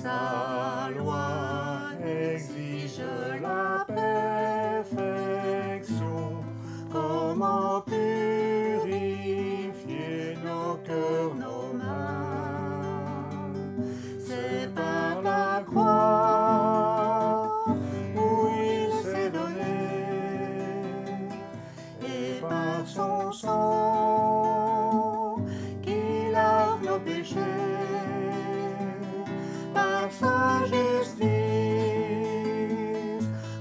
Sa loi exige la perfection. Comment purifier nos cœurs, nos mains? C'est par la croix où il s'est donné, et par son sang qui lave nos péchés. Par sa justice,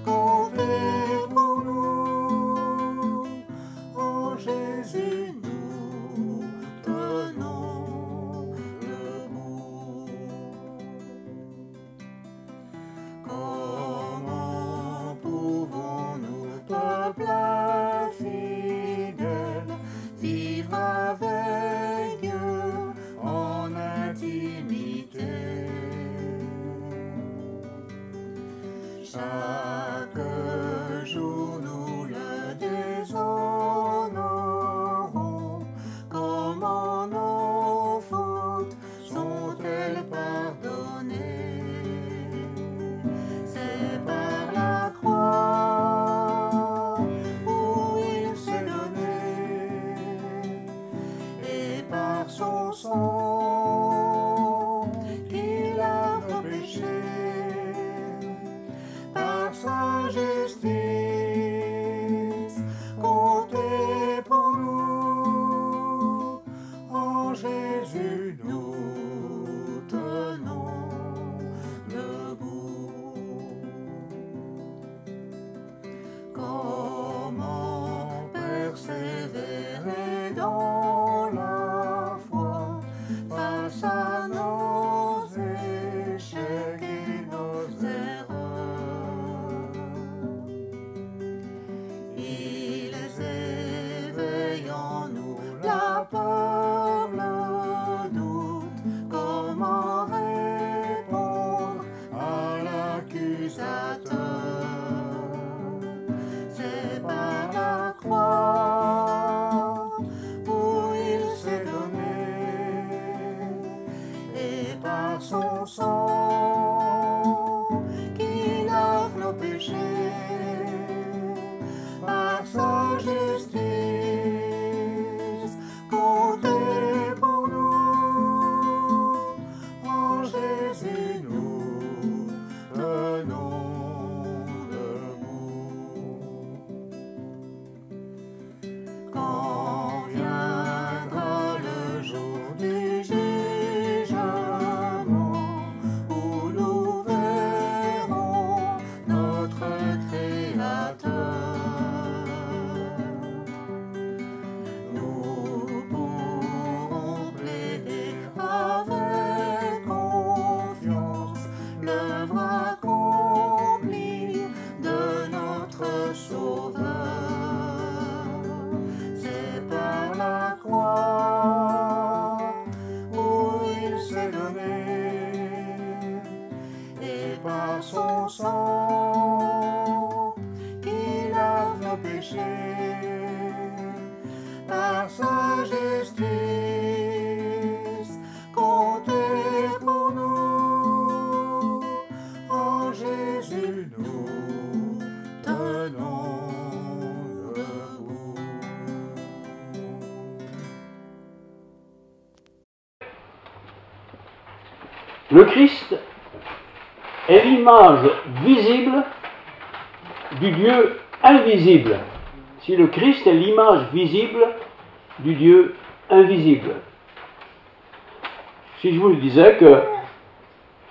comptez pour nous. En Jésus, nous tenons debout. Comment pouvons-nous, peuple fidèle, vivre avec Dieu en intimité? Chaque jour nous le déshonorons. Comment nos fautes sont-elles pardonnées? C'est par la croix où il s'est donné, et par son sang qui lave nos péchés. Par sa justice, comptez pour nous. En Jésus, nous tenons debout. Comment persévérer dans la foi face à nos échecs et nos erreurs? Ils éveillent en nous la peur, le doute. Comment répondre à l'accusateur? C'est par la croix où il s'est donné, et par son sang qui lave nos péchés. Par sa justice, comptez pour nous. En Jésus, nous tenons debout. Quand viendra le jour du jugement, où nous verrons notre Créateur, nous pourrons plaider avec confiance l'œuvre accomplie de notre Sauveur. C'est par la croix où il s'est donné, et par son sang qui lave nos péchés. Par sa justice, comptez pour nous. En Jésus, nous tenons debout. Le Christ est l'image visible du Dieu invisible. Si le Christ est l'image visible du Dieu invisible. Si je vous disais que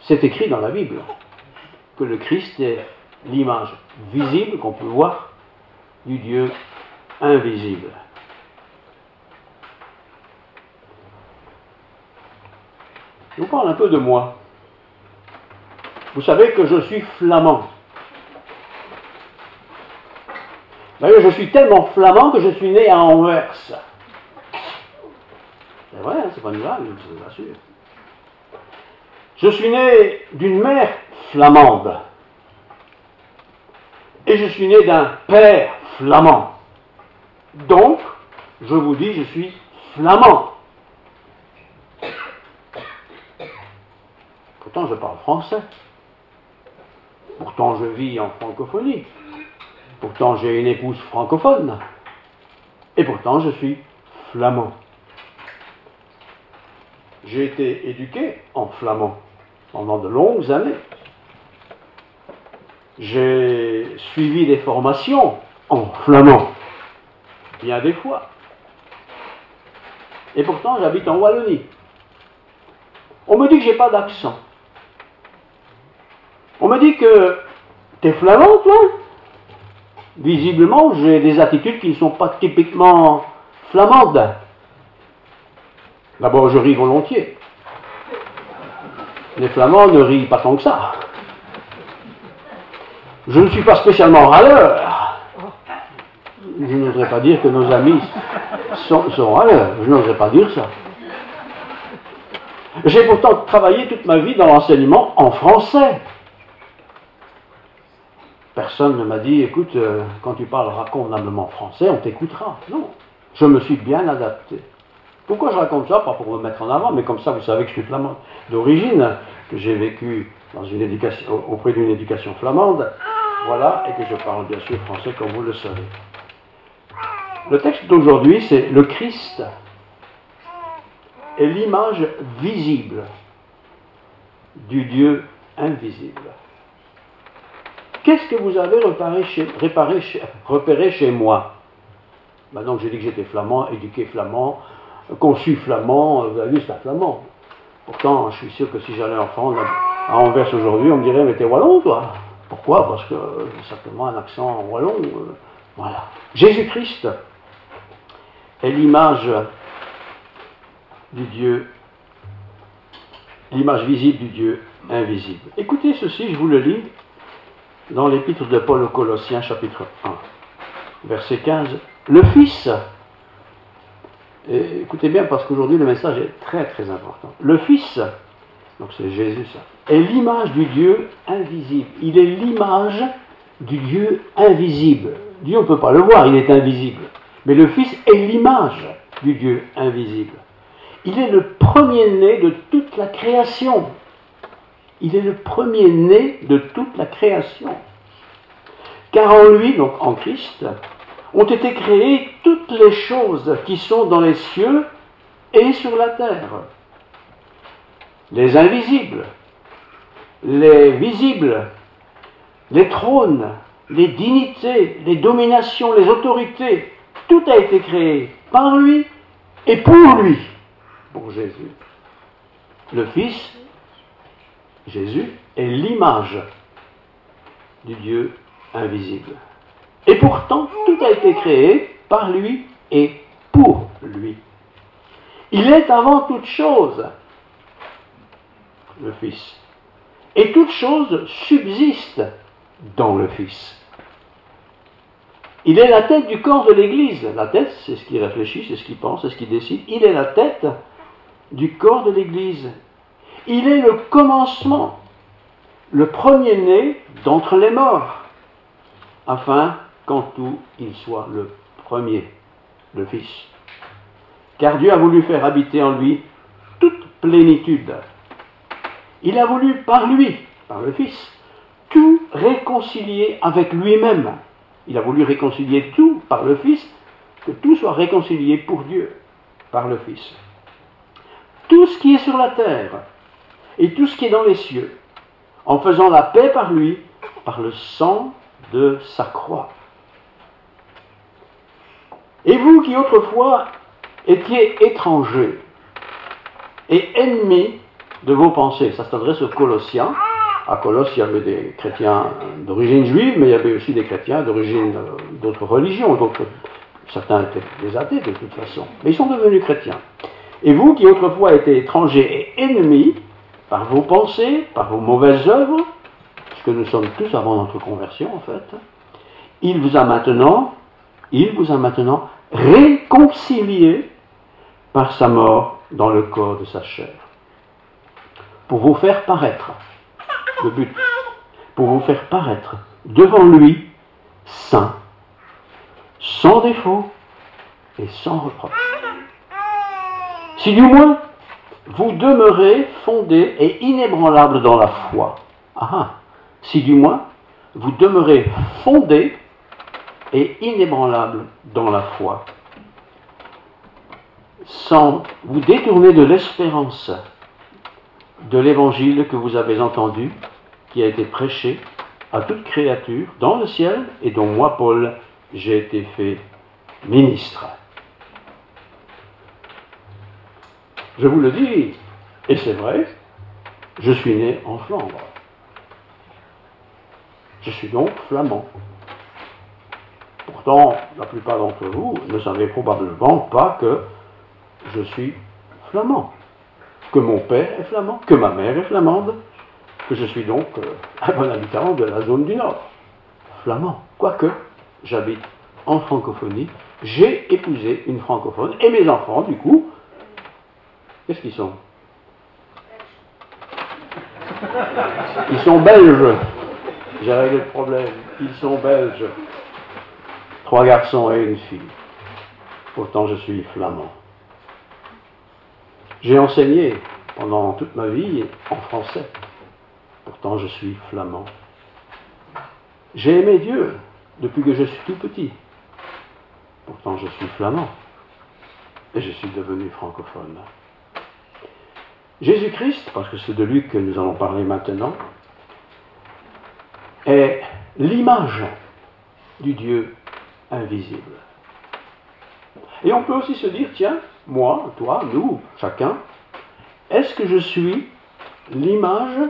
c'est écrit dans la Bible, que le Christ est l'image visible qu'on peut voir du Dieu invisible. Je vous parle un peu de moi. Vous savez que je suis flamand. D'ailleurs, je suis tellement flamand que je suis né à Anvers. C'est vrai, hein, c'est pas une blague, je vous assure. Je suis né d'une mère flamande. Et je suis né d'un père flamand. Donc, je vous dis, je suis flamand. Pourtant, je parle français. Pourtant, je vis en francophonie. Pourtant, j'ai une épouse francophone. Et pourtant, je suis flamand. J'ai été éduqué en flamand pendant de longues années. J'ai suivi des formations en flamand, bien des fois. Et pourtant, j'habite en Wallonie. On me dit que j'ai pas d'accent. On me dit que t'es flamand, toi? Visiblement, j'ai des attitudes qui ne sont pas typiquement flamandes. D'abord, je ris volontiers. Les Flamands ne rient pas tant que ça. Je ne suis pas spécialement râleur. Je n'oserais pas dire que nos amis sont râleurs. Je n'oserais pas dire ça. J'ai pourtant travaillé toute ma vie dans l'enseignement en français. Personne ne m'a dit, écoute, quand tu parleras convenablement français, on t'écoutera. Non, je me suis bien adapté. Pourquoi je raconte ça? Pas pour me mettre en avant, mais comme ça, vous savez que je suis flamand d'origine, que j'ai vécu dans une éducation, auprès d'une éducation flamande, voilà, et que je parle bien sûr français comme vous le savez. Le texte d'aujourd'hui, c'est le Christ est l'image visible du Dieu invisible. Qu'est-ce que vous avez repéré chez moi? Maintenant que j'ai dit que j'étais flamand, éduqué flamand, conçu flamand, vous avez vu, c'est un flamand. Pourtant, je suis sûr que si j'allais en France, à Anvers aujourd'hui, on me dirait, mais t'es wallon, toi? Pourquoi? Parce que j'ai certainement un accent wallon. Voilà. Jésus-Christ est l'image du Dieu, l'image visible du Dieu invisible. Écoutez ceci, je vous le lis dans l'épître de Paul aux Colossiens, chapitre 1, verset 15. Le Fils, et écoutez bien parce qu'aujourd'hui le message est très très important. Le Fils, donc c'est Jésus ça, est l'image du Dieu invisible. Il est l'image du Dieu invisible. Dieu on ne peut pas le voir, il est invisible. Mais le Fils est l'image du Dieu invisible. Il est le premier-né de toute la création. Il est le premier-né de toute la création. Car en lui, donc en Christ, ont été créées toutes les choses qui sont dans les cieux et sur la terre. Les invisibles, les visibles, les trônes, les dignités, les dominations, les autorités, tout a été créé par lui et pour lui, pour Jésus. Le Fils, Jésus, est l'image du Dieu invisible. Et pourtant, tout a été créé par lui et pour lui. Il est avant toute chose, le Fils. Et toute chose subsiste dans le Fils. Il est la tête du corps de l'Église. La tête, c'est ce qui réfléchit, c'est ce qui pense, c'est ce qui décide. Il est la tête du corps de l'Église. Il est le commencement, le premier-né d'entre les morts, afin qu'en tout il soit le premier, le Fils. Car Dieu a voulu faire habiter en lui toute plénitude. Il a voulu par lui, par le Fils, tout réconcilier avec lui-même. Il a voulu réconcilier tout par le Fils, que tout soit réconcilié pour Dieu, par le Fils. Tout ce qui est sur la terre et tout ce qui est dans les cieux, en faisant la paix par lui, par le sang de sa croix. Et vous qui autrefois étiez étrangers et ennemis de vos pensées, ça s'adresse aux Colossiens. À Colosse, il y avait des chrétiens d'origine juive, mais il y avait aussi des chrétiens d'origine d'autres religions. Donc, certains étaient des athées de toute façon, mais ils sont devenus chrétiens. Et vous qui autrefois étiez étrangers et ennemis, par vos pensées, par vos mauvaises œuvres, ce que nous sommes tous avant notre conversion en fait, il vous a maintenant réconciliés par sa mort dans le corps de sa chair, pour vous faire paraître, le but, pour vous faire paraître devant lui, saint, sans défaut et sans reproche. Si du moins vous demeurez fondés et inébranlables dans la foi. Ah ah. Si du moins, vous demeurez fondés et inébranlables dans la foi, sans vous détourner de l'espérance de l'évangile que vous avez entendu, qui a été prêché à toute créature dans le ciel et dont moi, Paul, j'ai été fait ministre. Je vous le dis, et c'est vrai, je suis né en Flandre. Je suis donc flamand. Pourtant, la plupart d'entre vous ne savez probablement pas que je suis flamand, que mon père est flamand, que ma mère est flamande, que je suis donc un bon habitant de la zone du Nord. Flamand. Quoique, j'habite en francophonie, j'ai épousé une francophone, et mes enfants, du coup, qu'est-ce qu'ils sont? Ils sont belges. J'ai réglé le problème. Ils sont belges. 3 garçons et une fille. Pourtant, je suis flamand. J'ai enseigné pendant toute ma vie en français. Pourtant, je suis flamand. J'ai aimé Dieu depuis que je suis tout petit. Pourtant, je suis flamand. Et je suis devenu francophone. Jésus-Christ, parce que c'est de lui que nous allons parler maintenant, est l'image du Dieu invisible. Et on peut aussi se dire, tiens, moi, toi, nous, chacun, est-ce que je suis l'image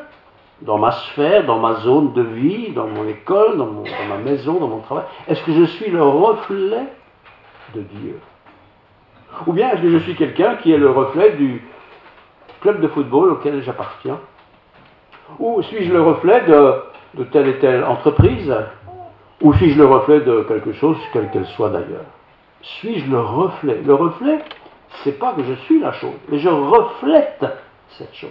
dans ma sphère, dans ma zone de vie, dans mon école, dans ma maison, dans mon travail? Est-ce que je suis le reflet de Dieu? Ou bien est-ce que je suis quelqu'un qui est le reflet du club de football auquel j'appartiens? Ou suis-je le reflet de telle et telle entreprise? Ou suis-je le reflet de quelque chose, quelle qu'elle soit d'ailleurs? Suis-je le reflet? Le reflet, c'est pas que je suis la chose, mais je reflète cette chose.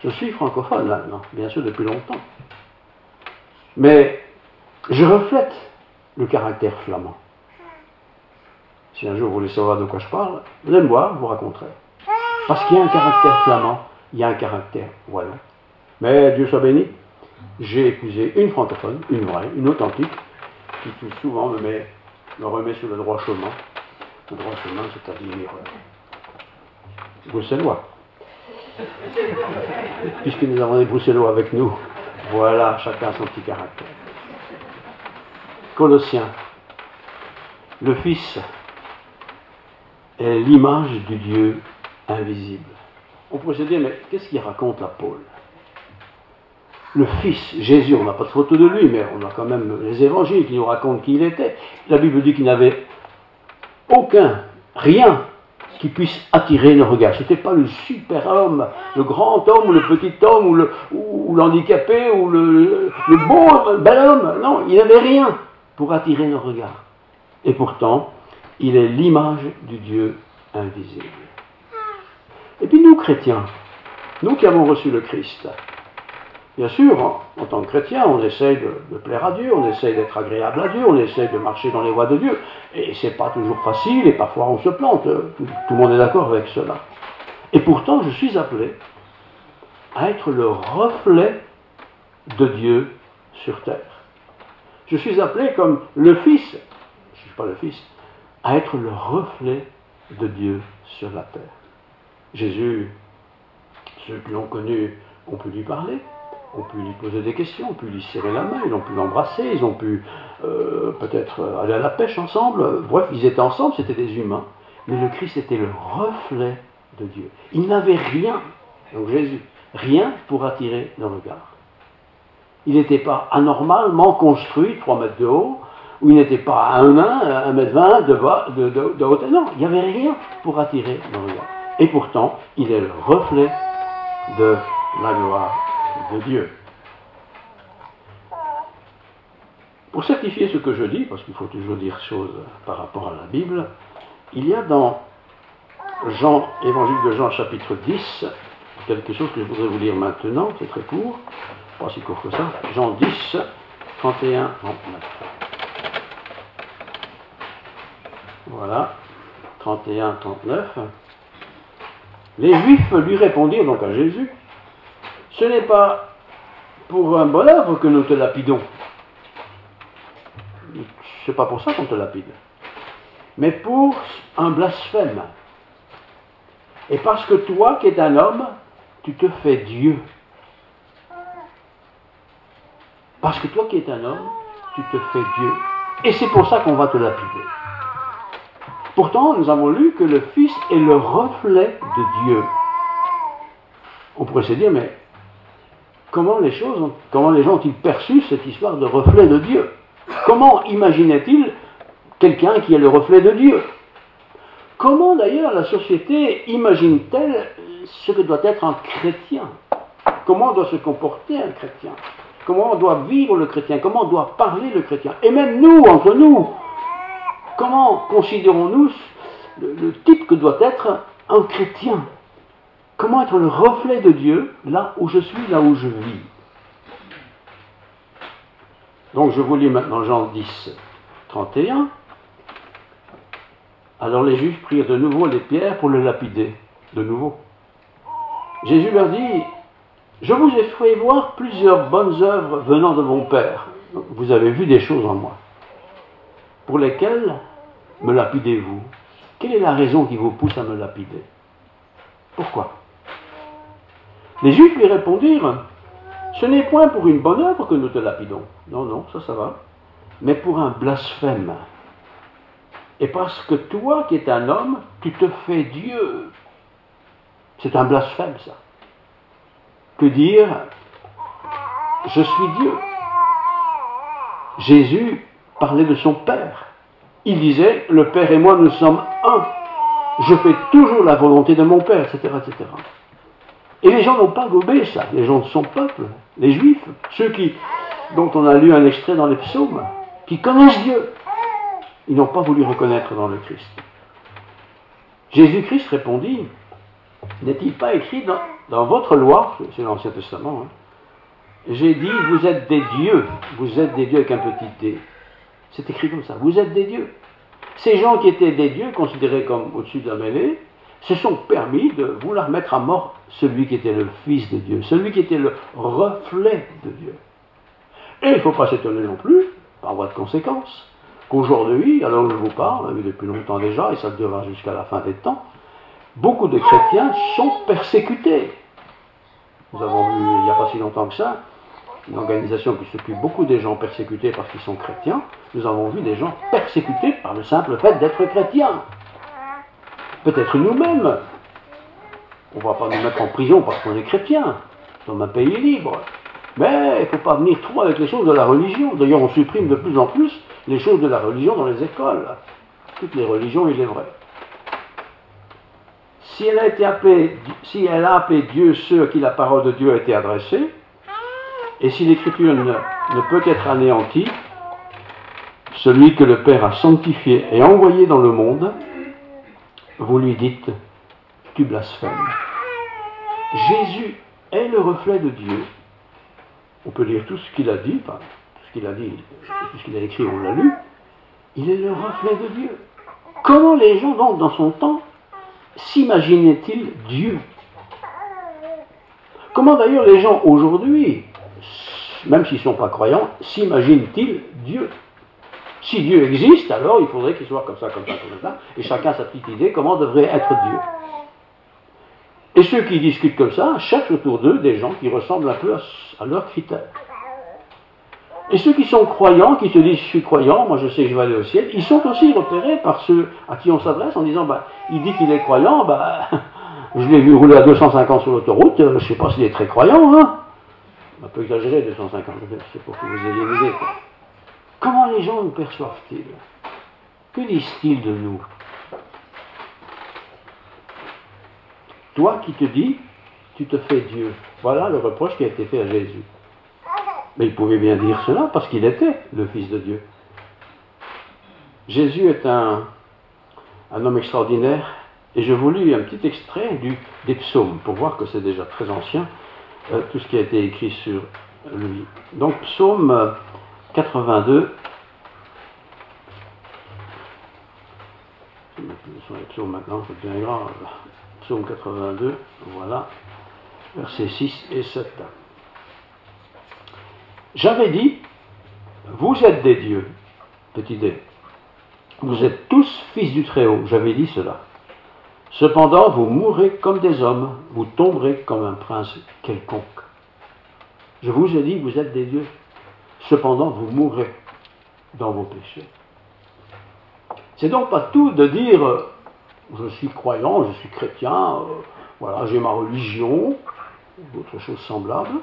Je suis francophone maintenant, bien sûr depuis longtemps. Mais je reflète le caractère flamand. Si un jour vous voulez savoir de quoi je parle, venez me voir, je vous raconterai. Parce qu'il y a un caractère flamand, il y a un caractère wallon. Mais Dieu soit béni, j'ai épousé une francophone, une vraie, une authentique, qui tout souvent me remet sur le droit chemin. Le droit chemin, c'est-à-dire bruxellois. Puisque nous avons des bruxellois avec nous, voilà, chacun son petit caractère. Colossiens, le Fils est l'image du Dieu invisible. On pourrait se dire, mais qu'est-ce qu'il raconte là, Paul? Le Fils, Jésus, on n'a pas de photo de lui, mais on a quand même les évangiles qui nous racontent qui il était. La Bible dit qu'il n'avait rien qui puisse attirer le regard. Ce n'était pas le super homme, le grand homme, ou le petit homme, ou l'handicapé, ou le beau, bel homme. Non, il n'avait rien pour attirer le regard. Et pourtant, il est l'image du Dieu invisible. Et puis nous, chrétiens, nous qui avons reçu le Christ, bien sûr, en tant que chrétien, on essaye de plaire à Dieu, on essaye d'être agréable à Dieu, on essaye de marcher dans les voies de Dieu. Et c'est pas toujours facile, et parfois on se plante. Tout le monde est d'accord avec cela. Et pourtant, je suis appelé à être le reflet de Dieu sur terre. Je suis appelé comme le Fils, je ne suis pas le Fils, à être le reflet de Dieu sur la terre. Jésus, ceux qui l'ont connu ont pu lui parler, ont pu lui poser des questions, ont pu lui serrer la main, ils ont pu l'embrasser, ils ont pu peut-être aller à la pêche ensemble. Bref, ils étaient ensemble, c'était des humains. Mais le Christ était le reflet de Dieu. Il n'avait rien, donc Jésus, rien pour attirer le regard. Il n'était pas anormalement construit, 3 mètres de haut, ou il n'était pas 1 mètre 20 de hauteur. Non, il n'y avait rien pour attirer le regard. Et pourtant, il est le reflet de la gloire de Dieu. Pour certifier ce que je dis, parce qu'il faut toujours dire choses par rapport à la Bible, il y a dans Évangile de Jean chapitre 10, quelque chose que je voudrais vous lire maintenant, c'est très court, pas si court que ça, Jean 10, 31, 39. Voilà, 31, 39. Les Juifs lui répondirent donc à Jésus, « Ce n'est pas pour un bon œuvre que nous te lapidons. C'est pas pour ça qu'on te lapide. Mais pour un blasphème. Et parce que toi, qui es un homme, tu te fais Dieu. Parce que toi qui es un homme, tu te fais Dieu. Et c'est pour ça qu'on va te lapider. Pourtant, nous avons lu que le Fils est le reflet de Dieu. On pourrait se dire, mais comment les gens ont-ils perçu cette histoire de reflet de Dieu? Comment imaginait-il quelqu'un qui est le reflet de Dieu? Comment d'ailleurs la société imagine-t-elle ce que doit être un chrétien? Comment doit se comporter un chrétien? Comment doit vivre le chrétien? Comment doit parler le chrétien? Et même nous, entre nous, comment considérons-nous le type que doit être un chrétien? Comment être le reflet de Dieu là où je suis, là où je vis? Donc je vous lis maintenant Jean 10, 31. Alors les Juifs prirent de nouveau les pierres pour le lapider. De nouveau. Jésus leur dit, je vous ai fait voir plusieurs bonnes œuvres venant de mon Père. Vous avez vu des choses en moi. Pour lesquelles me lapidez-vous? Quelle est la raison qui vous pousse à me lapider? Pourquoi? Les Juifs lui répondirent, ce n'est point pour une bonne œuvre que nous te lapidons. Non, non, ça va. Mais pour un blasphème. Et parce que toi qui es un homme, tu te fais Dieu. C'est un blasphème, ça. Que dire, je suis Dieu. Jésus parlait de son Père. Il disait, le Père et moi, nous sommes un. Je fais toujours la volonté de mon Père, etc., etc. Et les gens n'ont pas gobé ça, les gens de son peuple, les Juifs, ceux dont on a lu un extrait dans les psaumes, qui connaissent Dieu. Ils n'ont pas voulu reconnaître dans le Christ. Jésus-Christ répondit, n'est-il pas écrit dans votre loi, c'est l'Ancien Testament, j'ai dit, vous êtes des dieux avec un petit d. C'est écrit comme ça, vous êtes des dieux. Ces gens qui étaient des dieux, considérés comme au-dessus de la mêlée, se sont permis de vouloir mettre à mort celui qui était le Fils de Dieu, celui qui était le reflet de Dieu. Et il ne faut pas s'étonner non plus, par voie de conséquence, qu'aujourd'hui, alors je vous parle, on l'a vu depuis longtemps déjà, et ça durera jusqu'à la fin des temps, beaucoup de chrétiens sont persécutés. Nous avons vu, il n'y a pas si longtemps que ça, une organisation qui s'occupe beaucoup des gens persécutés parce qu'ils sont chrétiens. Nous avons vu des gens persécutés par le simple fait d'être chrétiens. Peut-être nous-mêmes. On ne va pas nous mettre en prison parce qu'on est chrétien, dans un pays libre. Mais il ne faut pas venir trop avec les choses de la religion. D'ailleurs, on supprime de plus en plus les choses de la religion dans les écoles. Toutes les religions, il est vrai. Si elle a appelé Dieu ceux à qui la parole de Dieu a été adressée, et si l'écriture ne peut être anéantie, celui que le Père a sanctifié et envoyé dans le monde, vous lui dites, tu blasphèmes. Jésus est le reflet de Dieu. On peut lire tout ce qu'il a dit, enfin, tout ce qu'il a dit, tout ce qu'il a écrit, on l'a lu. Il est le reflet de Dieu. Comment les gens, donc, dans son temps, s'imaginaient-ils Dieu? Comment d'ailleurs les gens aujourd'hui, même s'ils ne sont pas croyants, s'imaginent-ils Dieu? Si Dieu existe, alors il faudrait qu'il soit comme ça, comme ça, comme ça, et chacun sa petite idée comment devrait être Dieu. Et ceux qui discutent comme ça cherchent autour d'eux des gens qui ressemblent un peu à leurs critères. Et ceux qui sont croyants, qui se disent je suis croyant, moi je sais que je vais aller au ciel, ils sont aussi repérés par ceux à qui on s'adresse en disant il dit qu'il est croyant, je l'ai vu rouler à 250 sur l'autoroute, je ne sais pas s'il est très croyant, hein. Un peu exagéré 250, c'est pour que vous ayez une idée. Comment les gens nous perçoivent-ils? Que disent-ils de nous? Toi qui te dis, tu te fais Dieu. Voilà le reproche qui a été fait à Jésus. Mais il pouvait bien dire cela parce qu'il était le Fils de Dieu. Jésus est un homme extraordinaire et je vous lis un petit extrait des psaumes pour voir que c'est déjà très ancien, tout ce qui a été écrit sur lui. Donc psaume 82. Ce sont les psaumes maintenant, c'est bien grave. Psaume 82, voilà, versets 6 et 7. J'avais dit, vous êtes des dieux, petit d, vous êtes tous fils du Très-Haut, j'avais dit cela. Cependant, vous mourrez comme des hommes, vous tomberez comme un prince quelconque. Je vous ai dit, vous êtes des dieux. Cependant, vous mourrez dans vos péchés. C'est donc pas tout de dire, je suis croyant, je suis chrétien, voilà, j'ai ma religion, ou d'autres choses semblables.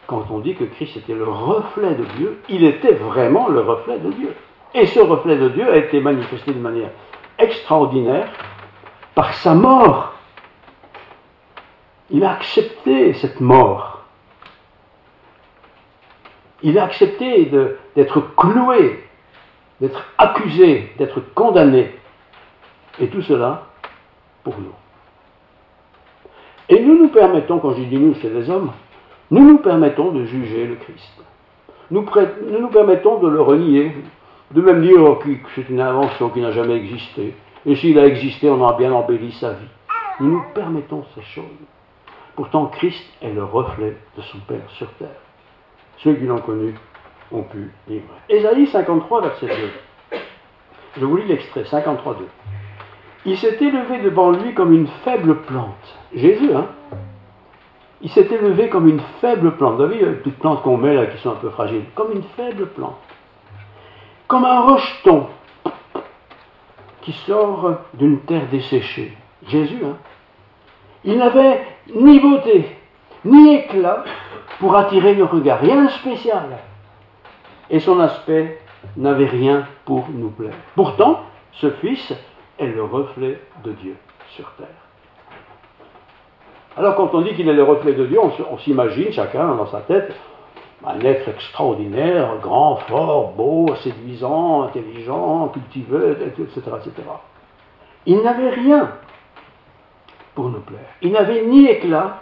Quand on dit que Christ était le reflet de Dieu, il était vraiment le reflet de Dieu. Et ce reflet de Dieu a été manifesté de manière extraordinaire par sa mort. Il a accepté cette mort. Il a accepté d'être cloué, d'être accusé, d'être condamné. Et tout cela pour nous. Et nous nous permettons, quand je dis nous, c'est les hommes, nous permettons de juger le Christ. Nous permettons de le renier, de même dire que c'est une invention qui n'a jamais existé. Et s'il a existé, on a bien embelli sa vie. Nous permettons ces choses. Pourtant, Christ est le reflet de son Père sur terre. Ceux qui l'ont connu ont pu vivre. Ésaïe 53, verset 2. Je vous lis l'extrait, 53, 2. Il s'est élevé devant lui comme une faible plante. Jésus, hein? Il s'est élevé comme une faible plante. Vous savez, les petites plantes qu'on met là qui sont un peu fragiles. Comme une faible plante. Comme un rejeton qui sort d'une terre desséchée. Jésus, hein? Il n'avait ni beauté, ni éclat pour attirer le regard. Rien de spécial. Et son aspect n'avait rien pour nous plaire. Pourtant, ce Fils est le reflet de Dieu sur terre. Alors quand on dit qu'il est le reflet de Dieu, on s'imagine chacun dans sa tête un être extraordinaire, grand, fort, beau, séduisant, intelligent, cultivé, etc., etc. Il n'avait rien pour nous plaire. Il n'avait ni éclat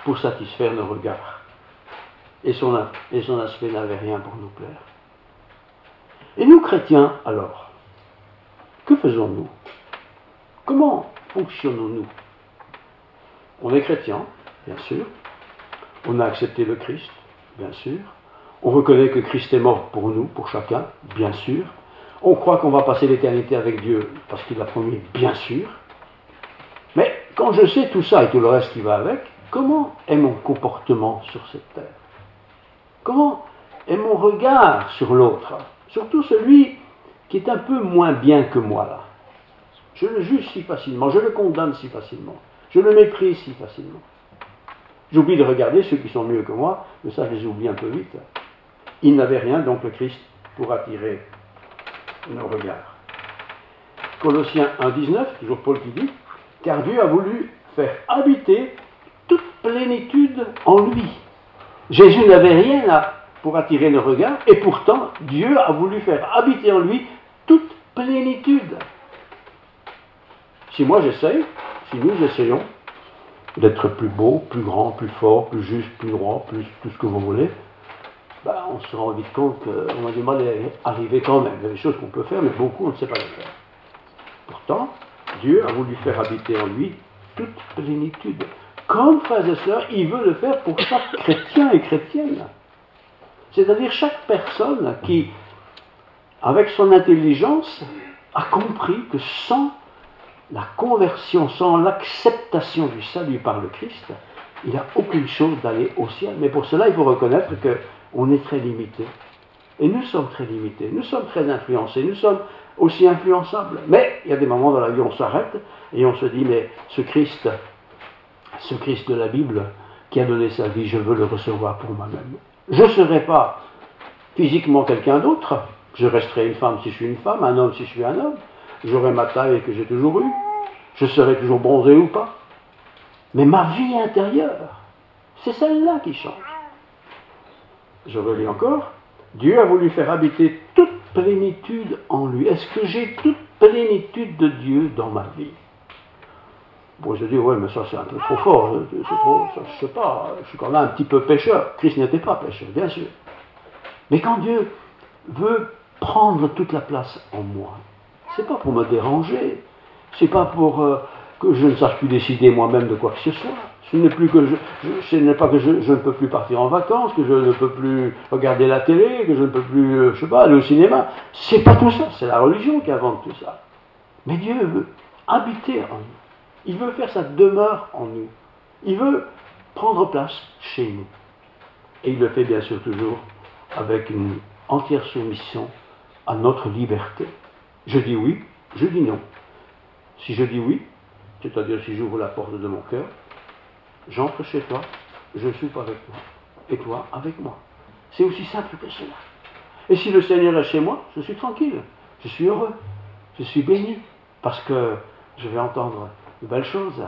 pour satisfaire nos regards. Et son aspect n'avait rien pour nous plaire. Et nous, chrétiens, alors, que faisons-nous? Comment fonctionnons-nous? On est chrétien, bien sûr. On a accepté le Christ, bien sûr. On reconnaît que Christ est mort pour nous, pour chacun, bien sûr. On croit qu'on va passer l'éternité avec Dieu parce qu'il l'a promis, bien sûr. Mais quand je sais tout ça et tout le reste qui va avec, comment est mon comportement sur cette terre? Comment est mon regard sur l'autre? Surtout celui qui est un peu moins bien que moi là. Je le juge si facilement, je le condamne si facilement, je le méprise si facilement. J'oublie de regarder ceux qui sont mieux que moi, mais ça je les oublie un peu vite. Il n'avait rien, donc le Christ, pour attirer nos regards. Colossiens 1,19, toujours Paul qui dit, car Dieu a voulu faire habiter toute plénitude en lui. Jésus n'avait rien là pour attirer nos regards, et pourtant Dieu a voulu faire habiter en lui toute plénitude. Si moi j'essaye, si nous essayons d'être plus beau, plus grand, plus fort, plus juste, plus droit, plus tout ce que vous voulez, ben, on se rend vite compte qu'on a du mal à arriver quand même. Il y a des choses qu'on peut faire, mais beaucoup on ne sait pas les faire. Pourtant, Dieu a voulu faire habiter en lui toute plénitude. Comme, frères et sœurs, il veut le faire pour chaque chrétien et chrétienne. C'est-à-dire chaque personne qui, avec son intelligence, a compris que sans la conversion, sans l'acceptation du salut par le Christ, il n'y a aucune chose d'aller au ciel. Mais pour cela, il faut reconnaître qu'on est très limité. Et nous sommes très limités, nous sommes très influencés, nous sommes aussi influençables. Mais il y a des moments dans la vie où on s'arrête et on se dit, mais ce Christ de la Bible qui a donné sa vie, je veux le recevoir pour moi-même. Je ne serai pas physiquement quelqu'un d'autre, je resterai une femme si je suis une femme, un homme si je suis un homme, j'aurai ma taille que j'ai toujours eue, je serai toujours bronzé ou pas. Mais ma vie intérieure, c'est celle-là qui change. Je relis encore, Dieu a voulu faire habiter toute plénitude en lui. Est-ce que j'ai toute plénitude de Dieu dans ma vie? Bon, je dis, ouais, mais ça c'est un peu trop fort, c'est trop, ça, je sais pas, je suis quand même un petit peu pécheur. Christ n'était pas pécheur, bien sûr. Mais quand Dieu veut prendre toute la place en moi, c'est pas pour me déranger, c'est pas pour que je ne sache plus décider moi-même de quoi que ce soit. Ce n'est pas que je ne peux plus partir en vacances, que je ne peux plus regarder la télé, que je ne peux plus, je sais pas, aller au cinéma. C'est pas tout ça, c'est la religion qui invente tout ça. Mais Dieu veut habiter en nous. Il veut faire sa demeure en nous. Il veut prendre place chez nous. Et il le fait bien sûr toujours avec une entière soumission à notre liberté. Je dis oui, je dis non. Si je dis oui, c'est-à-dire si j'ouvre la porte de mon cœur, j'entre chez toi, je soupe avec toi, et toi avec moi. C'est aussi simple que cela. Et si le Seigneur est chez moi, je suis tranquille, je suis heureux, je suis béni, parce que je vais entendre de belles choses,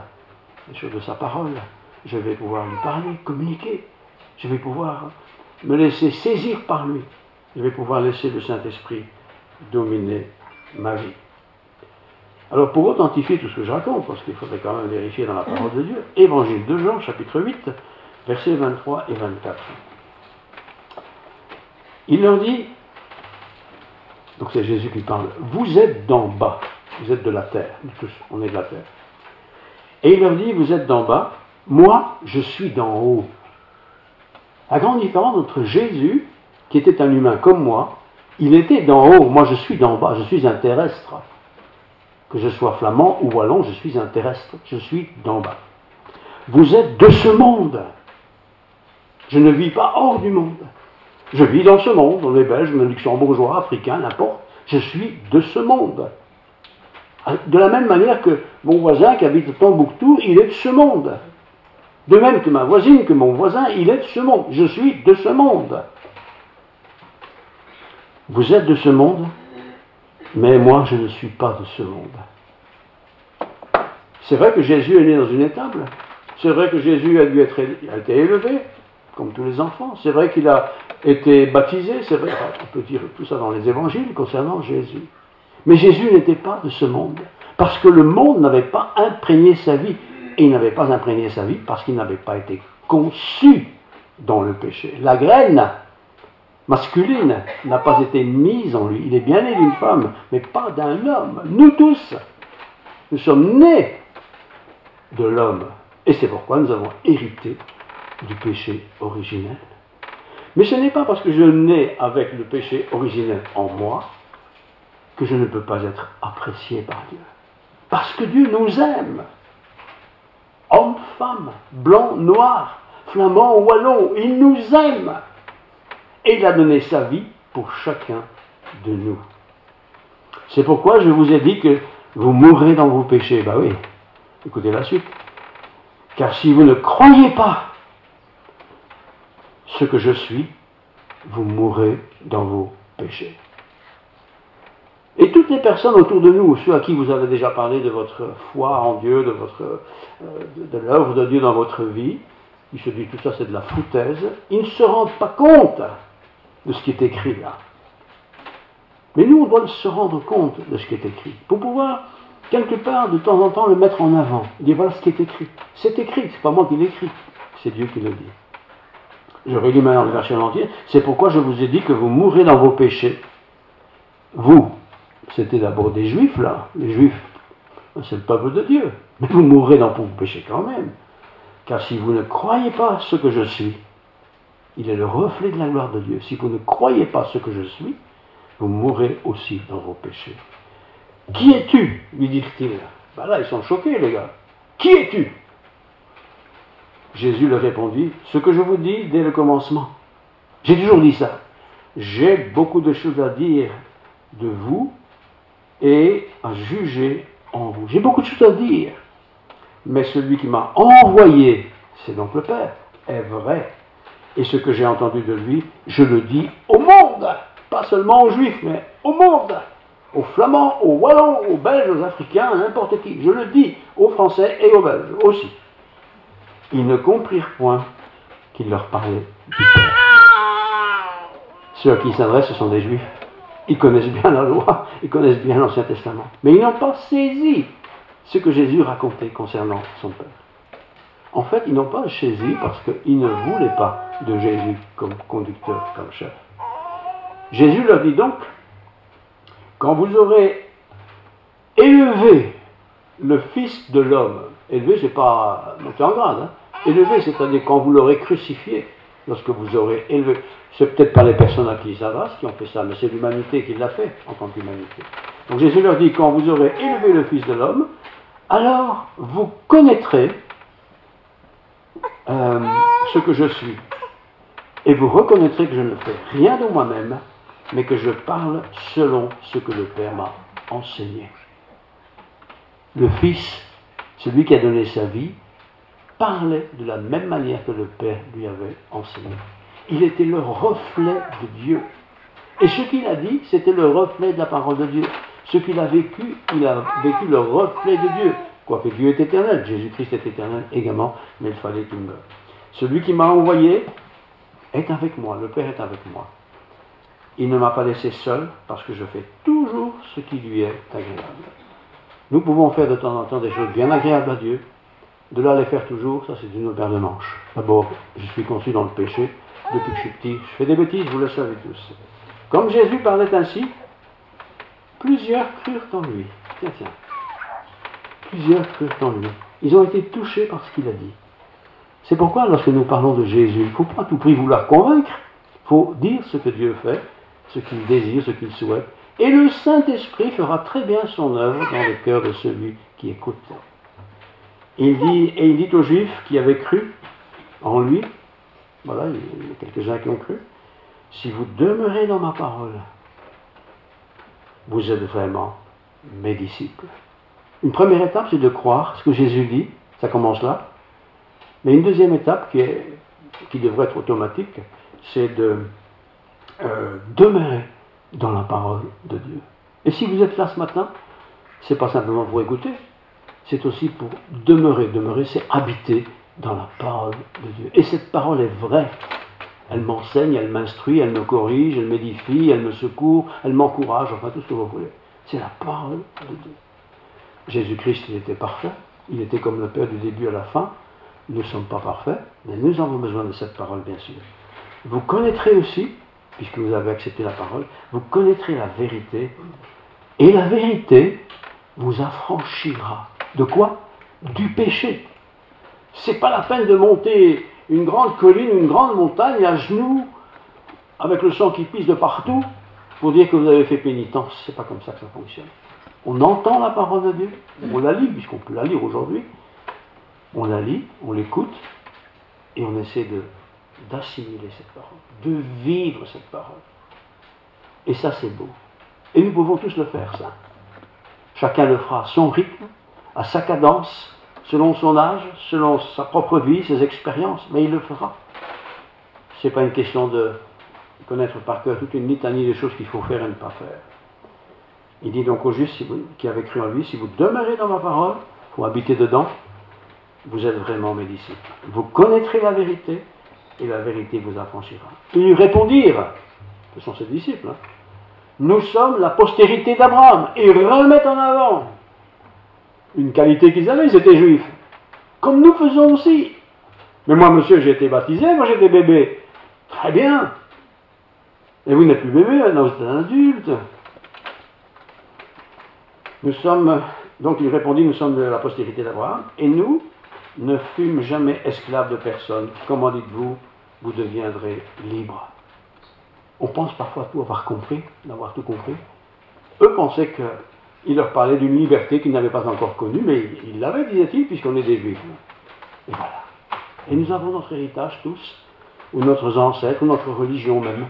les choses de sa parole, je vais pouvoir lui parler, communiquer, je vais pouvoir me laisser saisir par lui, je vais pouvoir laisser le Saint-Esprit dominer ma vie. Alors pour authentifier tout ce que je raconte, parce qu'il faudrait quand même vérifier dans la parole de Dieu, Évangile de Jean, chapitre 8, versets 23 et 24. Il leur dit, donc c'est Jésus qui parle, vous êtes d'en bas, vous êtes de la terre, nous tous, on est de la terre. Et il leur dit, vous êtes d'en bas, moi je suis d'en haut. La grande différence entre Jésus, qui était un humain comme moi, il était d'en haut, moi je suis d'en bas, je suis un terrestre. Que je sois flamand ou wallon, je suis un terrestre, je suis d'en bas. Vous êtes de ce monde. Je ne vis pas hors du monde. Je vis dans ce monde, on est belge, luxembourgeois, africain, n'importe. Je suis de ce monde. De la même manière que mon voisin qui habite à Tombouctou, il est de ce monde. De même que ma voisine, que mon voisin, il est de ce monde. Je suis de ce monde. Vous êtes de ce monde, mais moi je ne suis pas de ce monde. C'est vrai que Jésus est né dans une étable. C'est vrai que Jésus a été élevé, comme tous les enfants. C'est vrai qu'il a été baptisé. C'est vrai, on peut dire tout ça dans les évangiles concernant Jésus. Mais Jésus n'était pas de ce monde. Parce que le monde n'avait pas imprégné sa vie. Et il n'avait pas imprégné sa vie parce qu'il n'avait pas été conçu dans le péché. La graine masculine n'a pas été mise en lui. Il est bien né d'une femme, mais pas d'un homme. Nous tous, nous sommes nés de l'homme. Et c'est pourquoi nous avons hérité du péché originel. Mais ce n'est pas parce que je nais avec le péché originel en moi que je ne peux pas être apprécié par Dieu. Parce que Dieu nous aime. Hommes, femmes, blancs, noirs, flamands, wallons, il nous aime. Et il a donné sa vie pour chacun de nous. C'est pourquoi je vous ai dit que vous mourrez dans vos péchés. Ben oui, écoutez la suite. Car si vous ne croyez pas ce que je suis, vous mourrez dans vos péchés. Et toutes les personnes autour de nous, ceux à qui vous avez déjà parlé de votre foi en Dieu, de l'œuvre de Dieu dans votre vie, ils se disent tout ça c'est de la foutaise, ils ne se rendent pas compte de ce qui est écrit là. Mais nous, on doit se rendre compte de ce qui est écrit, pour pouvoir, quelque part, de temps en temps, le mettre en avant. Dire voilà ce qui est écrit. C'est écrit, c'est pas moi qui l'écris, c'est Dieu qui le dit. Je relis maintenant le verset entier. C'est pourquoi je vous ai dit que vous mourrez dans vos péchés. Vous, c'était d'abord des Juifs là. Les Juifs, c'est le peuple de Dieu. Mais vous mourrez dans vos péchés quand même. Car si vous ne croyez pas ce que je suis, il est le reflet de la gloire de Dieu. Si vous ne croyez pas ce que je suis, vous mourrez aussi dans vos péchés. Qui es-tu lui dit-il. Ben là, ils sont choqués, les gars. Qui es-tu? Jésus leur répondit, ce que je vous dis dès le commencement. J'ai toujours dit ça. J'ai beaucoup de choses à dire de vous et à juger en vous. J'ai beaucoup de choses à dire. Mais celui qui m'a envoyé, c'est donc le Père, est vrai. Et ce que j'ai entendu de lui, je le dis au monde. Pas seulement aux Juifs, mais au monde. Aux Flamands, aux Wallons, aux Belges, aux Africains, à n'importe qui. Je le dis aux Français et aux Belges aussi. Ils ne comprirent point qu'il leur parlait du Père. Ceux à qui il s'adresse, ce sont des Juifs. Ils connaissent bien la loi, ils connaissent bien l'Ancien Testament. Mais ils n'ont pas saisi ce que Jésus racontait concernant son Père. En fait, ils n'ont pas saisi parce qu'ils ne voulaient pas de Jésus comme conducteur, comme chef. Jésus leur dit donc, quand vous aurez élevé le Fils de l'homme. Élevé, c'est pas monté en grade. Hein. Élevé, c'est-à-dire quand vous l'aurez crucifié, lorsque vous aurez élevé. C'est peut-être pas les personnes à qui ça va, qui ont fait ça, mais c'est l'humanité qui l'a fait en tant qu'humanité. Donc Jésus leur dit, quand vous aurez élevé le Fils de l'homme, alors vous connaîtrez ce que je suis. Et vous reconnaîtrez que je ne fais rien de moi-même, mais que je parle selon ce que le Père m'a enseigné. Le Fils, celui qui a donné sa vie, parlait de la même manière que le Père lui avait enseigné. Il était le reflet de Dieu. Et ce qu'il a dit, c'était le reflet de la parole de Dieu. Ce qu'il a vécu le reflet de Dieu. Quoique Dieu est éternel, Jésus-Christ est éternel également, mais il fallait qu'il meure. Celui qui m'a envoyé est avec moi, le Père est avec moi. Il ne m'a pas laissé seul, parce que je fais toujours ce qui lui est agréable. Nous pouvons faire de temps en temps des choses bien agréables à Dieu. De là à les faire toujours, ça c'est une paire de manches. D'abord, je suis conçu dans le péché, depuis que je suis petit, je fais des bêtises, vous le savez tous. Comme Jésus parlait ainsi, plusieurs crurent en lui. Tiens. Plusieurs crurent en lui. Ils ont été touchés par ce qu'il a dit. C'est pourquoi, lorsque nous parlons de Jésus, il ne faut pas à tout prix vouloir convaincre. Il faut dire ce que Dieu fait, ce qu'il désire, ce qu'il souhaite. Et le Saint-Esprit fera très bien son œuvre dans le cœur de celui qui écoute. Il dit aux Juifs qui avaient cru en lui, voilà, il y a quelques-uns qui ont cru, si vous demeurez dans ma parole, vous êtes vraiment mes disciples. Une première étape, c'est de croire ce que Jésus dit, ça commence là. Mais une deuxième étape qui devrait être automatique, c'est de demeurer dans la parole de Dieu. Et si vous êtes là ce matin, c'est pas simplement pour écouter, c'est aussi pour demeurer. Demeurer, c'est habiter dans la parole de Dieu. Et cette parole est vraie. Elle m'enseigne, elle m'instruit, elle me corrige, elle m'édifie, elle me secourt, elle m'encourage, enfin tout ce que vous voulez. C'est la parole de Dieu. Jésus-Christ, il était parfait. Il était comme le Père du début à la fin. Nous ne sommes pas parfaits, mais nous avons besoin de cette parole, bien sûr. Vous connaîtrez aussi, puisque vous avez accepté la parole, vous connaîtrez la vérité, et la vérité vous affranchira. De quoi? Du péché. C'est pas la peine de monter une grande colline, une grande montagne à genoux, avec le sang qui pisse de partout, pour dire que vous avez fait pénitence. C'est pas comme ça que ça fonctionne. On entend la parole de Dieu, on la lit, puisqu'on peut la lire aujourd'hui. On la lit, on l'écoute, et on essaie d'assimiler cette parole, de vivre cette parole. Et ça, c'est beau. Et nous pouvons tous le faire, ça. Chacun le fera à son rythme, à sa cadence, selon son âge, selon sa propre vie, ses expériences, mais il le fera. Ce n'est pas une question de connaître par cœur toute une litanie de choses qu'il faut faire et ne pas faire. Il dit donc aux Juifs qui avaient cru en lui, si vous demeurez dans ma parole, il faut habiter dedans, vous êtes vraiment mes disciples. Vous connaîtrez la vérité, et la vérité vous affranchira. Ils lui répondirent, ce sont ses disciples, nous sommes la postérité d'Abraham, et remettent en avant une qualité qu'ils avaient, ils étaient juifs, comme nous faisons aussi. Mais moi, monsieur, j'ai été baptisé, moi j'étais bébé. Très bien. Et vous n'êtes plus bébé, maintenant vous êtes un adulte. Nous sommes, donc il répondit, nous sommes de la postérité d'Abraham, et nous ne fûmes jamais esclaves de personne. Comment dites-vous, vous deviendrez libres. On pense parfois tout avoir compris, d'avoir tout compris. Eux pensaient qu'il leur parlait d'une liberté qu'ils n'avaient pas encore connue, mais ils l'avaient, disait-il, puisqu'on est des juifs. Et voilà. Et nous avons notre héritage tous, ou notre ancêtre, ou notre religion même.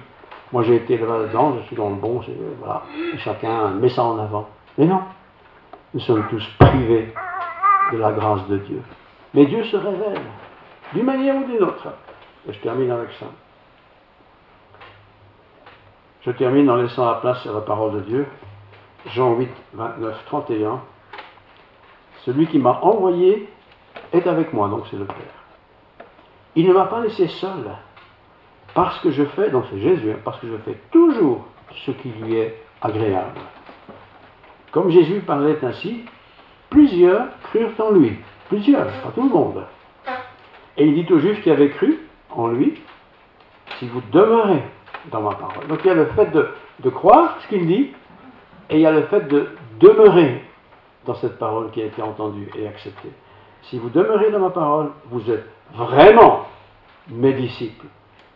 Moi j'ai été là-dedans, je suis dans le bon, voilà. Et chacun met ça en avant. Mais non, nous sommes tous privés de la grâce de Dieu. Mais Dieu se révèle, d'une manière ou d'une autre. Et je termine avec ça. Je termine en laissant la place à la parole de Dieu. Jean 8, 29, 31. Celui qui m'a envoyé est avec moi, donc c'est le Père. Il ne m'a pas laissé seul, parce que je fais, donc c'est Jésus, parce que je fais toujours ce qui lui est agréable. Comme Jésus parlait ainsi, plusieurs crurent en lui. Plusieurs, pas tout le monde. Et il dit aux Juifs qui avaient cru en lui, si vous demeurez dans ma parole. Donc il y a le fait de croire ce qu'il dit, et il y a le fait de demeurer dans cette parole qui a été entendue et acceptée. Si vous demeurez dans ma parole, vous êtes vraiment mes disciples.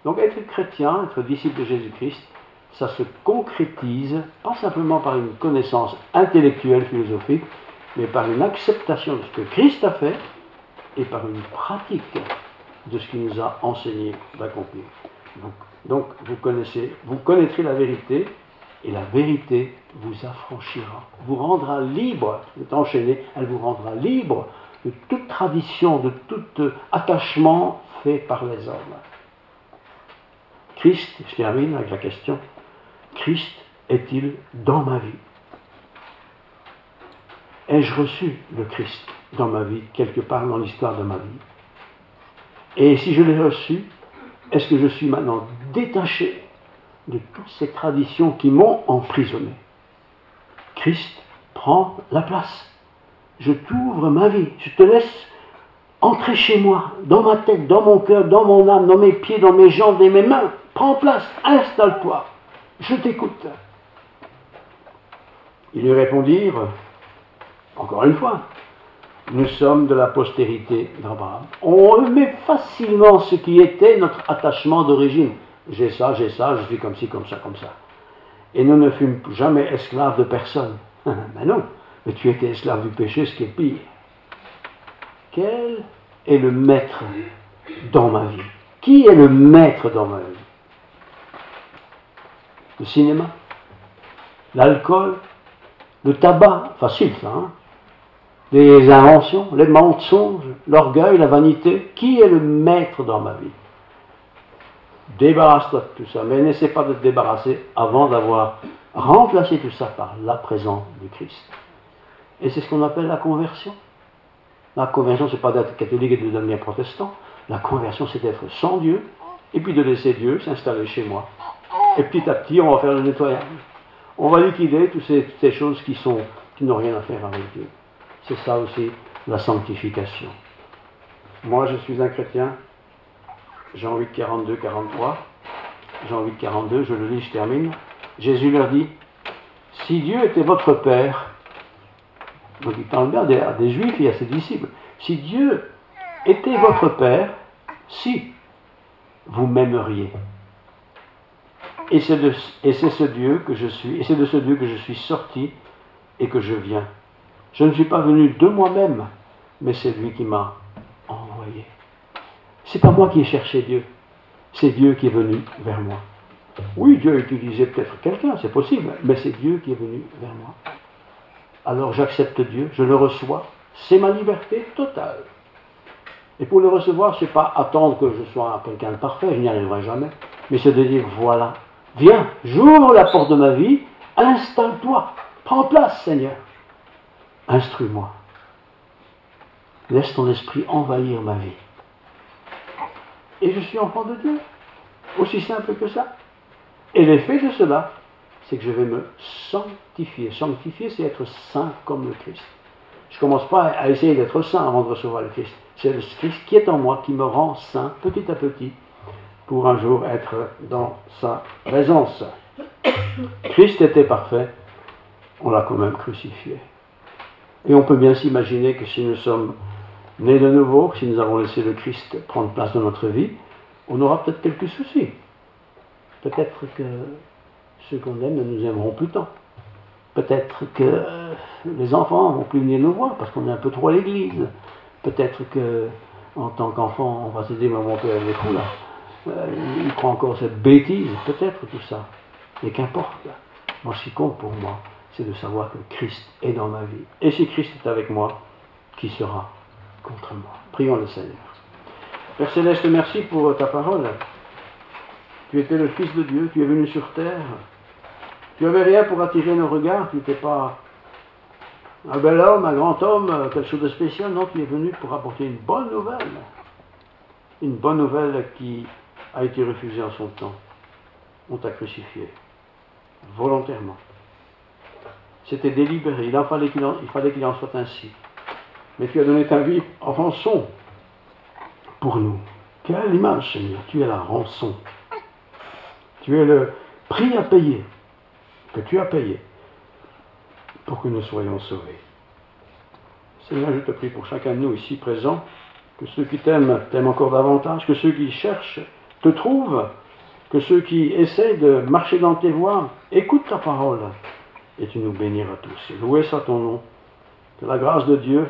Donc être chrétien, être disciple de Jésus-Christ, ça se concrétise, pas simplement par une connaissance intellectuelle, philosophique, mais par une acceptation de ce que Christ a fait et par une pratique de ce qu'il nous a enseigné d'accomplir. Donc vous connaîtrez la vérité, et la vérité vous affranchira, vous rendra libre, vous êtes enchaîné, elle vous rendra libre de toute tradition, de tout attachement fait par les hommes. Christ, je termine avec la question, Christ est-il dans ma vie? Ai-je reçu le Christ dans ma vie, quelque part dans l'histoire de ma vie? Et si je l'ai reçu, est-ce que je suis maintenant détaché de toutes ces traditions qui m'ont emprisonné? Christ prend la place. Je t'ouvre ma vie, je te laisse entrer chez moi, dans ma tête, dans mon cœur, dans mon âme, dans mes pieds, dans mes jambes, dans mes mains. Prends place, installe-toi, je t'écoute. Ils lui répondirent, encore une fois, nous sommes de la postérité d'Abraham. On remet facilement ce qui était notre attachement d'origine. J'ai ça, je suis comme ci, comme ça, comme ça. Et nous ne fûmes jamais esclaves de personne. Mais non, mais tu étais esclave du péché, ce qui est pire. Quel est le maître dans ma vie? Qui est le maître dans ma vie? Le cinéma? L'alcool? Le tabac? Facile ça, hein? Les inventions, les mensonges, l'orgueil, la vanité. Qui est le maître dans ma vie? Débarrasse-toi de tout ça, mais n'essaie pas de te débarrasser avant d'avoir remplacé tout ça par la présence du Christ. Et c'est ce qu'on appelle la conversion. La conversion, ce n'est pas d'être catholique et de devenir protestant. La conversion, c'est d'être sans Dieu, et puis de laisser Dieu s'installer chez moi. Et petit à petit, on va faire le nettoyage. On va liquider toutes ces choses qui n'ont rien à faire avec Dieu. C'est ça aussi, la sanctification. Moi, je suis un chrétien. Jean 8, 42, 43. Jean 8, 42, je le lis, je termine. Jésus leur dit, si Dieu était votre Père, donc il parle bien des Juifs et à ses disciples, si Dieu était votre Père, si vous m'aimeriez. Et c'est ce Dieu que je suis, et c'est de ce Dieu que je suis sorti et que je viens. Je ne suis pas venu de moi-même, mais c'est lui qui m'a envoyé. C'est pas moi qui ai cherché Dieu, c'est Dieu qui est venu vers moi. Oui, Dieu a utilisé peut-être quelqu'un, c'est possible, mais c'est Dieu qui est venu vers moi. Alors j'accepte Dieu, je le reçois, c'est ma liberté totale. Et pour le recevoir, ce n'est pas attendre que je sois quelqu'un de parfait, je n'y arriverai jamais, mais c'est de dire, voilà, viens, j'ouvre la porte de ma vie, installe-toi, prends place, Seigneur, instruis-moi. Laisse ton esprit envahir ma vie. Et je suis enfant de Dieu, aussi simple que ça. Et l'effet de cela, c'est que je vais me sanctifier. Sanctifier, c'est être saint comme le Christ. Je ne commence pas à essayer d'être saint avant de recevoir le Christ. C'est le Christ qui est en moi qui me rend saint petit à petit pour un jour être dans sa présence. Christ était parfait, on l'a quand même crucifié. Et on peut bien s'imaginer que si nous sommes nés de nouveau, si nous avons laissé le Christ prendre place dans notre vie, on aura peut-être quelques soucis. Peut-être que ceux qu'on aime ne nous aimeront plus tant. Peut-être que les enfants ne vont plus venir nous voir parce qu'on est un peu trop à l'église. Peut-être que, en tant qu'enfant, on va se dire, mais mon père, il est fou là. Il croit encore cette bêtise. Peut-être tout ça. Mais qu'importe. Moi, ce qui compte pour moi, c'est de savoir que Christ est dans ma vie. Et si Christ est avec moi, qui sera contre moi? Prions le Seigneur. Père Céleste, merci pour ta parole. Tu étais le Fils de Dieu, tu es venu sur terre. Tu n'avais rien pour attirer nos regards, tu n'étais pas un bel homme, un grand homme, quelque chose de spécial. Non, tu es venu pour apporter une bonne nouvelle. Une bonne nouvelle qui a été refusée en son temps. On t'a crucifié. Volontairement. C'était délibéré, il fallait qu'il en soit ainsi. Mais tu as donné ta vie en rançon pour nous. Quelle image, Seigneur, tu es la rançon. Tu es le prix à payer, que tu as payé, pour que nous soyons sauvés. Seigneur, je te prie pour chacun de nous ici présents, que ceux qui t'aiment t'aiment encore davantage, que ceux qui cherchent te trouvent, que ceux qui essayent de marcher dans tes voies écoutent ta parole, et tu nous béniras tous. Loué soit ton nom. Que la grâce de Dieu,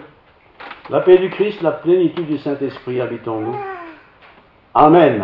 la paix du Christ, la plénitude du Saint-Esprit habitent en nous. Amen.